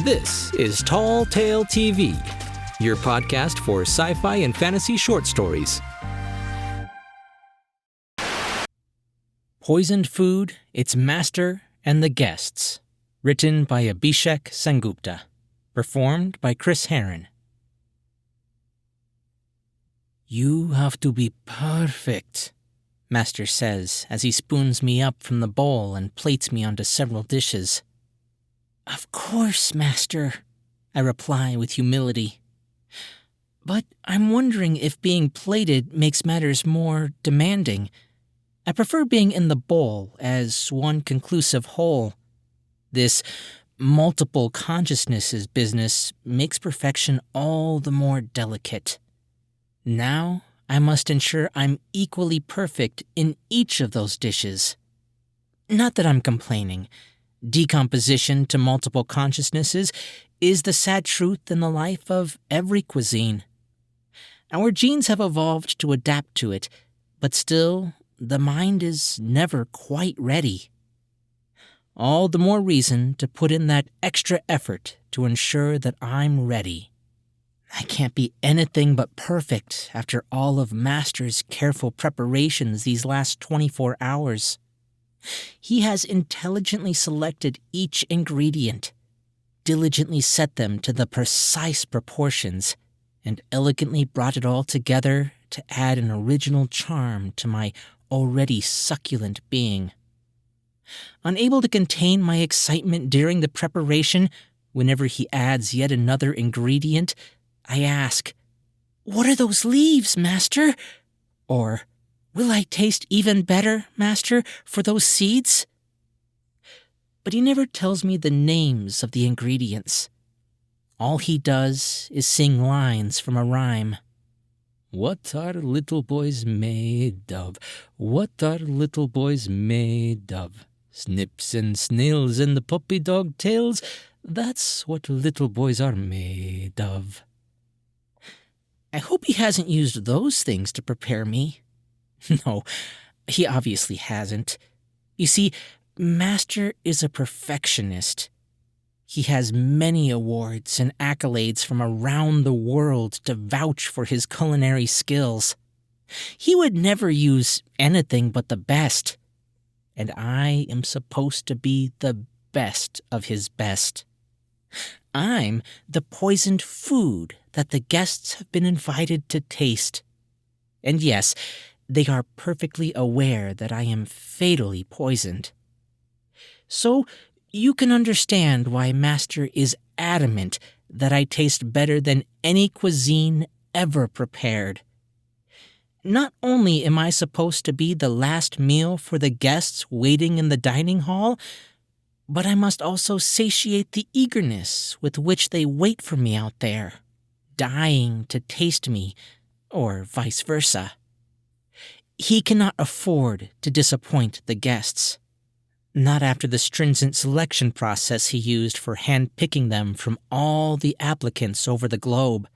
This is Tall Tale TV, your podcast for sci-fi and fantasy short stories. Poisoned Food, Its Master, and the Guests. Written by Abhishek Sengupta. Performed by Chris Herron. You have to be perfect, Master says as he spoons me up from the bowl and plates me onto several dishes. Of course, Master, I reply with humility. But I'm wondering if being plated makes matters more demanding. I prefer being in the bowl as one conclusive whole. This multiple consciousnesses business makes perfection all the more delicate. Now I must ensure I'm equally perfect in each of those dishes. Not that I'm complaining. Decomposition to multiple consciousnesses is the sad truth in the life of every cuisine. Our genes have evolved to adapt to it, but still, the mind is never quite ready. All the more reason to put in that extra effort to ensure that I'm ready. I can't be anything but perfect after all of Master's careful preparations these last 24 hours. He has intelligently selected each ingredient, diligently set them to the precise proportions, and elegantly brought it all together to add an original charm to my already succulent being. Unable to contain my excitement during the preparation, whenever he adds yet another ingredient, I ask, "What are those leaves, Master?" Or, "Will I taste even better, Master, for those seeds?" But he never tells me the names of the ingredients. All he does is sing lines from a rhyme. What are little boys made of? What are little boys made of? Snips and snails and the puppy dog tails, that's what little boys are made of. I hope he hasn't used those things to prepare me. No, he obviously hasn't. You see, Master is a perfectionist. He has many awards and accolades from around the world to vouch for his culinary skills. He would never use anything but the best. And I am supposed to be the best of his best. I'm the poisoned food that the guests have been invited to taste. And yes, they are perfectly aware that I am fatally poisoned. So you can understand why Master is adamant that I taste better than any cuisine ever prepared. Not only am I supposed to be the last meal for the guests waiting in the dining hall, but I must also satiate the eagerness with which they wait for me out there, dying to taste me, or vice versa. He cannot afford to disappoint the guests. Not after the stringent selection process he used for hand-picking them from all the applicants over the globe.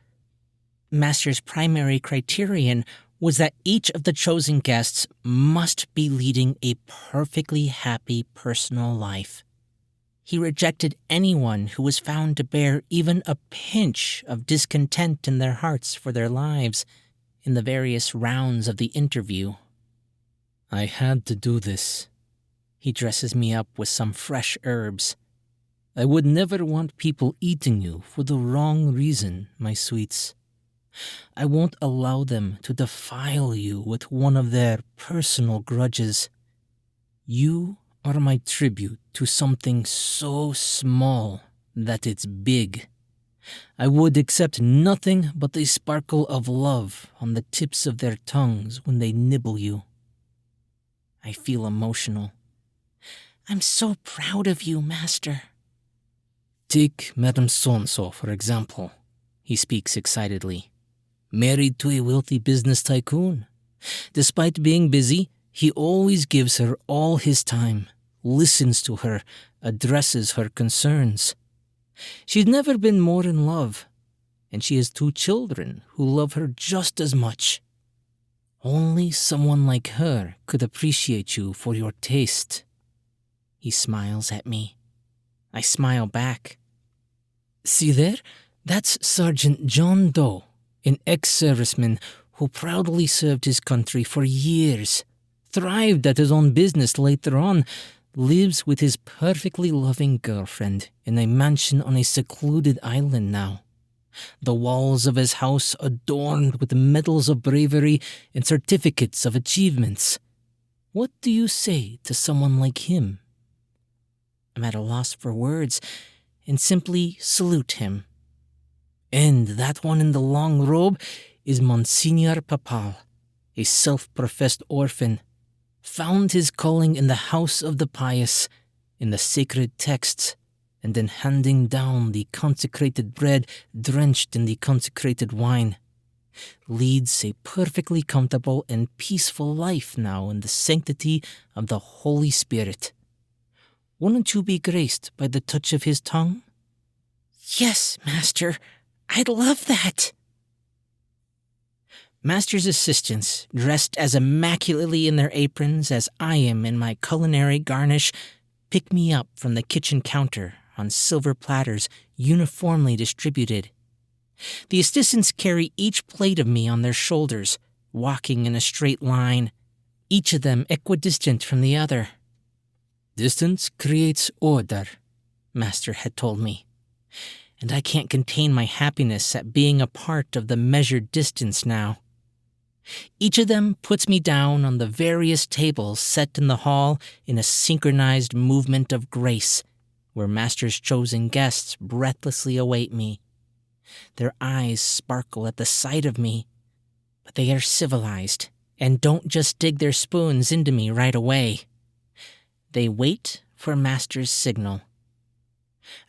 Master's primary criterion was that each of the chosen guests must be leading a perfectly happy personal life. He rejected anyone who was found to bear even a pinch of discontent in their hearts for their lives in the various rounds of the interview. I had to do this. He dresses me up with some fresh herbs. I would never want people eating you for the wrong reason, my sweets. I won't allow them to defile you with one of their personal grudges. You are my tribute to something so small that it's big. I would accept nothing but the sparkle of love on the tips of their tongues when they nibble you. I feel emotional. I'm so proud of you, Master. Take Madame So-and-so, for example. He speaks excitedly. Married to a wealthy business tycoon. Despite being busy, he always gives her all his time, listens to her, addresses her concerns. She's never been more in love, and she has 2 children who love her just as much. Only someone like her could appreciate you for your taste. He smiles at me. I smile back. See there? That's Sergeant John Doe, an ex-serviceman who proudly served his country for years, thrived at his own business later on, lives with his perfectly loving girlfriend in a mansion on a secluded island now. The walls of his house adorned with medals of bravery and certificates of achievements. What do you say to someone like him? I'm at a loss for words and simply salute him. And that one in the long robe is Monsignor Papal, a self-professed orphan. Found his calling in the house of the pious, in the sacred texts, and in handing down the consecrated bread drenched in the consecrated wine. Leads a perfectly comfortable and peaceful life now in the sanctity of the Holy Spirit. Wouldn't you be graced by the touch of his tongue? Yes, Master. I'd love that. Master's assistants, dressed as immaculately in their aprons as I am in my culinary garnish, pick me up from the kitchen counter on silver platters uniformly distributed. The assistants carry each plate of me on their shoulders, walking in a straight line, each of them equidistant from the other. Distance creates order, Master had told me, and I can't contain my happiness at being a part of the measured distance now. Each of them puts me down on the various tables set in the hall in a synchronized movement of grace, where Master's chosen guests breathlessly await me. Their eyes sparkle at the sight of me, but they are civilized and don't just dig their spoons into me right away. They wait for Master's signal.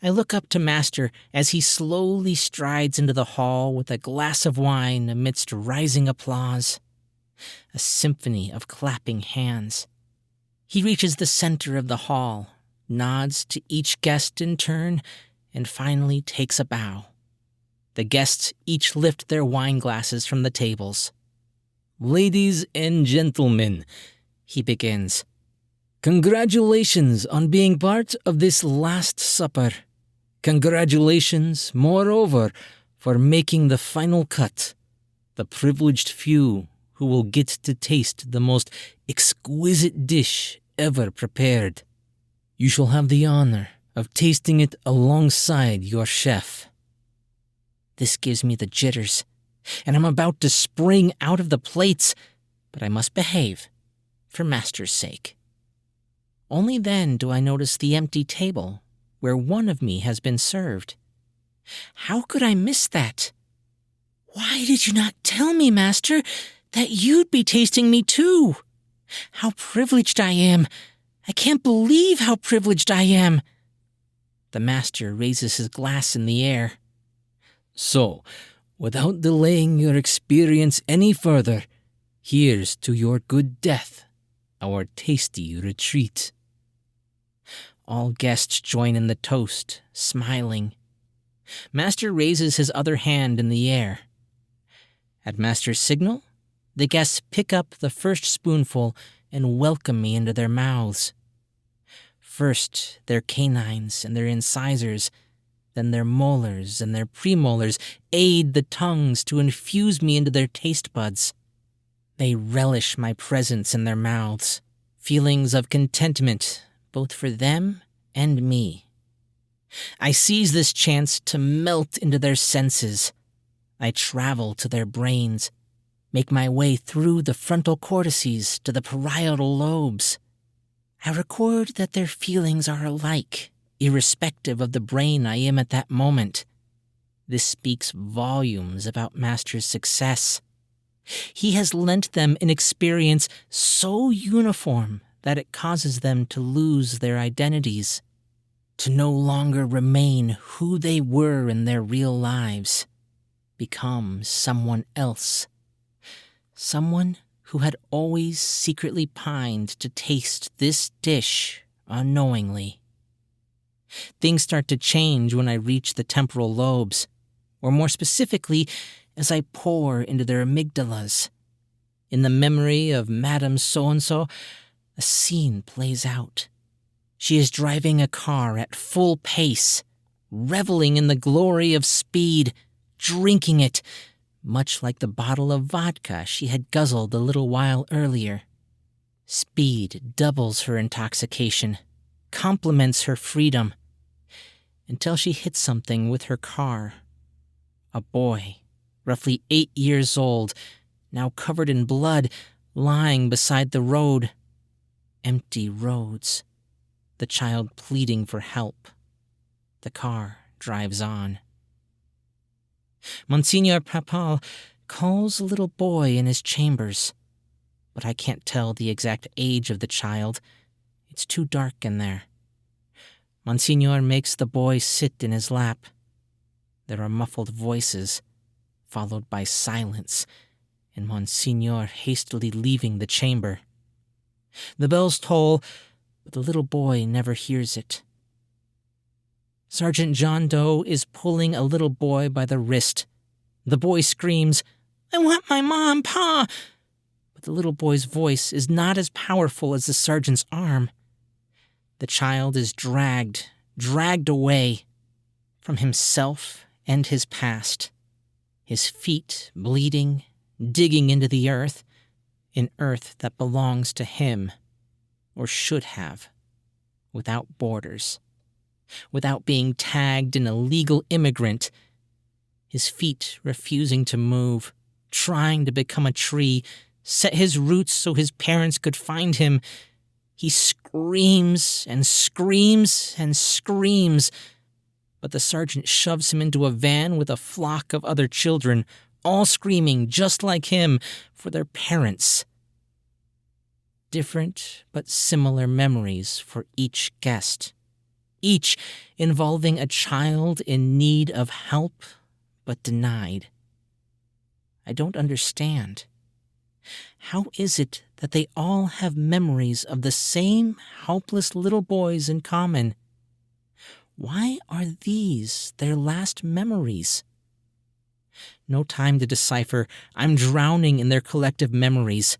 I look up to Master as he slowly strides into the hall with a glass of wine amidst rising applause. A symphony of clapping hands. He reaches the center of the hall, nods to each guest in turn, and finally takes a bow. The guests each lift their wine glasses from the tables. "Ladies and gentlemen," he begins, "congratulations on being part of this Last Supper. Congratulations, moreover, for making the final cut, the privileged few who will get to taste the most exquisite dish ever prepared. You shall have the honor of tasting it alongside your chef." This gives me the jitters, and I'm about to spring out of the plates, but I must behave, for Master's sake. Only then do I notice the empty table where one of me has been served. How could I miss that? Why did you not tell me, Master, that you'd be tasting me too? How privileged I am. I can't believe how privileged I am. The Master raises his glass in the air. "So, without delaying your experience any further, here's to your good death, our tasty retreat." All guests join in the toast, smiling. Master raises his other hand in the air. At Master's signal, the guests pick up the first spoonful and welcome me into their mouths. First, their canines and their incisors, then their molars and their premolars aid the tongues to infuse me into their taste buds. They relish my presence in their mouths, feelings of contentment both for them and me. I seize this chance to melt into their senses. I travel to their brains, make my way through the frontal cortices to the parietal lobes. I record that their feelings are alike, irrespective of the brain I am at that moment. This speaks volumes about Master's success. He has lent them an experience so uniform that it causes them to lose their identities, to no longer remain who they were in their real lives, become someone else, someone who had always secretly pined to taste this dish unknowingly. Things start to change when I reach the temporal lobes, or more specifically, as I pour into their amygdalas. In the memory of Madame So-and-so, a scene plays out. She is driving a car at full pace, reveling in the glory of speed, drinking it, much like the bottle of vodka she had guzzled a little while earlier. Speed doubles her intoxication, complements her freedom, until she hits something with her car. A boy, roughly 8 years old, now covered in blood, lying beside the road. Empty roads. The child pleading for help. The car drives on. Monsignor Papal calls a little boy in his chambers, but I can't tell the exact age of the child. It's too dark in there. Monsignor makes the boy sit in his lap. There are muffled voices, followed by silence, and Monsignor hastily leaving the chamber. The bells toll, but the little boy never hears it. Sergeant John Doe is pulling a little boy by the wrist. The boy screams, "I want my mom, Pa!" But the little boy's voice is not as powerful as the sergeant's arm. The child is dragged away from himself and his past, his feet bleeding, digging into the earth, an earth that belongs to him, or should have, without borders, without being tagged an illegal immigrant, his feet refusing to move, trying to become a tree, set his roots so his parents could find him. He screams and screams and screams, but the sergeant shoves him into a van with a flock of other children, all screaming just like him for their parents. Different but similar memories for each guest, each involving a child in need of help but denied. I don't understand. How is it that they all have memories of the same helpless little boys in common? Why are these their last memories? No time to decipher. I'm drowning in their collective memories.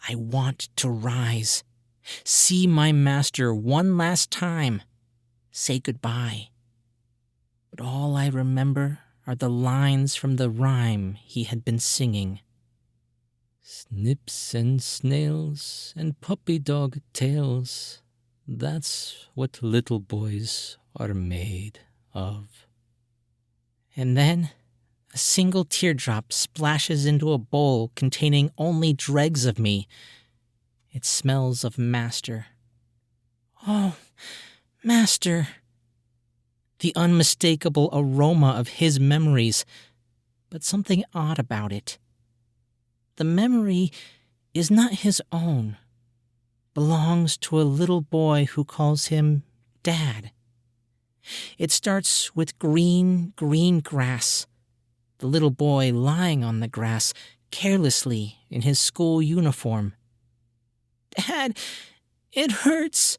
I want to rise, see my master one last time, say goodbye. But all I remember are the lines from the rhyme he had been singing. Snips and snails and puppy dog tails, that's what little boys are made of. And then a single teardrop splashes into a bowl containing only dregs of me. It smells of Master. Oh, Master! The unmistakable aroma of his memories, but something odd about it. The memory is not his own, belongs to a little boy who calls him Dad. It starts with green grass, the little boy lying on the grass carelessly in his school uniform. Dad, it hurts.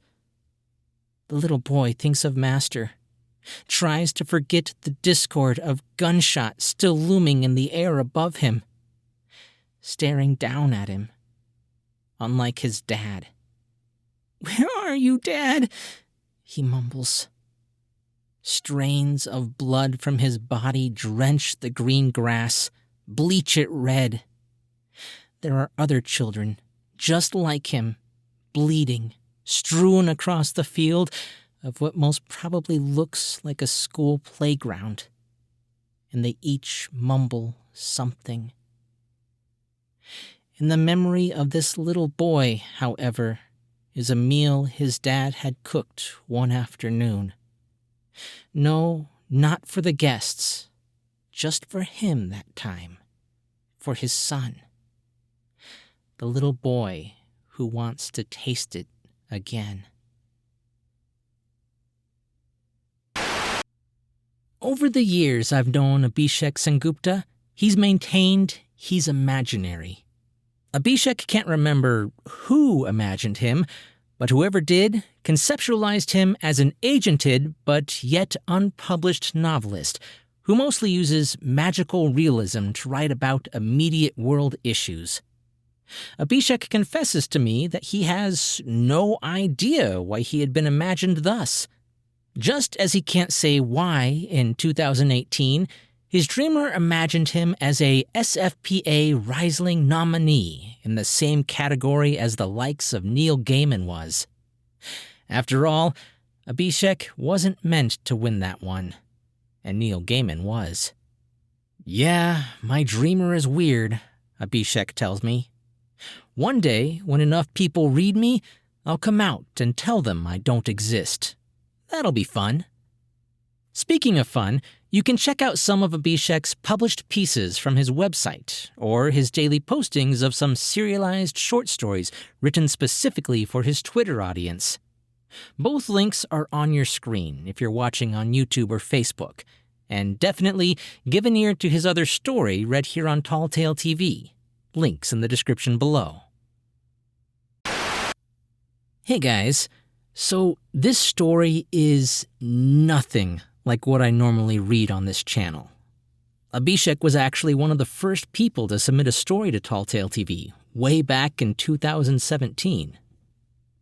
The little boy thinks of Master, tries to forget the discord of gunshot still looming in the air above him, staring down at him, unlike his dad. Where are you, Dad? He mumbles. Strains of blood from his body drench the green grass, bleach it red. There are other children, just like him, bleeding, strewn across the field of what most probably looks like a school playground, and they each mumble something. In the memory of this little boy, however, is a meal his dad had cooked one afternoon. No, not for the guests, just for him that time, for his son. The little boy who wants to taste it again. Over the years I've known Abhishek Sengupta, he's maintained he's imaginary. Abhishek can't remember who imagined him, but whoever did conceptualized him as an agented but yet unpublished novelist who mostly uses magical realism to write about immediate world issues. Abhishek confesses to me that he has no idea why he had been imagined thus. Just as he can't say why in 2018, his dreamer imagined him as a SFPA Riesling nominee in the same category as the likes of Neil Gaiman was. After all, Abhishek wasn't meant to win that one, and Neil Gaiman was. Yeah, my dreamer is weird, Abhishek tells me. One day, when enough people read me, I'll come out and tell them I don't exist. That'll be fun. Speaking of fun, you can check out some of Abhishek's published pieces from his website, or his daily postings of some serialized short stories written specifically for his Twitter audience. Both links are on your screen if you're watching on YouTube or Facebook, and definitely give an ear to his other story read here on Tall Tale TV. Links in the description below. Hey guys, so this story is nothing like what I normally read on this channel. Abhishek was actually one of the first people to submit a story to Tall Tale TV way back in 2017.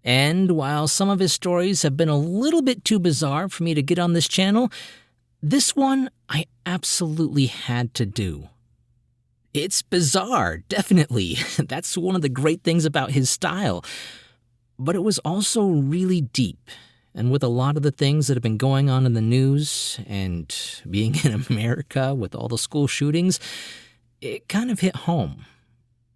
And while some of his stories have been a little bit too bizarre for me to get on this channel, this one I absolutely had to do. It's bizarre, definitely. That's one of the great things about his style. But it was also really deep, and with a lot of the things that have been going on in the news, and being in America with all the school shootings, it kind of hit home.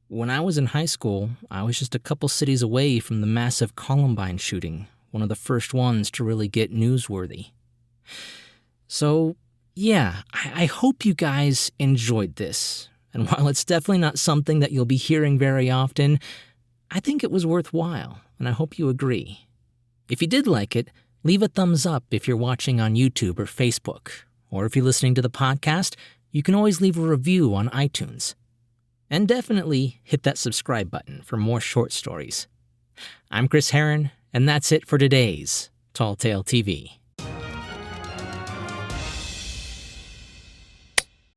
When I was in high school, I was just a couple cities away from the massive Columbine shooting, one of the first ones to really get newsworthy. So, yeah, I hope you guys enjoyed this. And while it's definitely not something that you'll be hearing very often, I think it was worthwhile, and I hope you agree. If you did like it, leave a thumbs up if you're watching on YouTube or Facebook. Or if you're listening to the podcast, you can always leave a review on iTunes. And definitely hit that subscribe button for more short stories. I'm Chris Herron, and that's it for today's Tall Tale TV.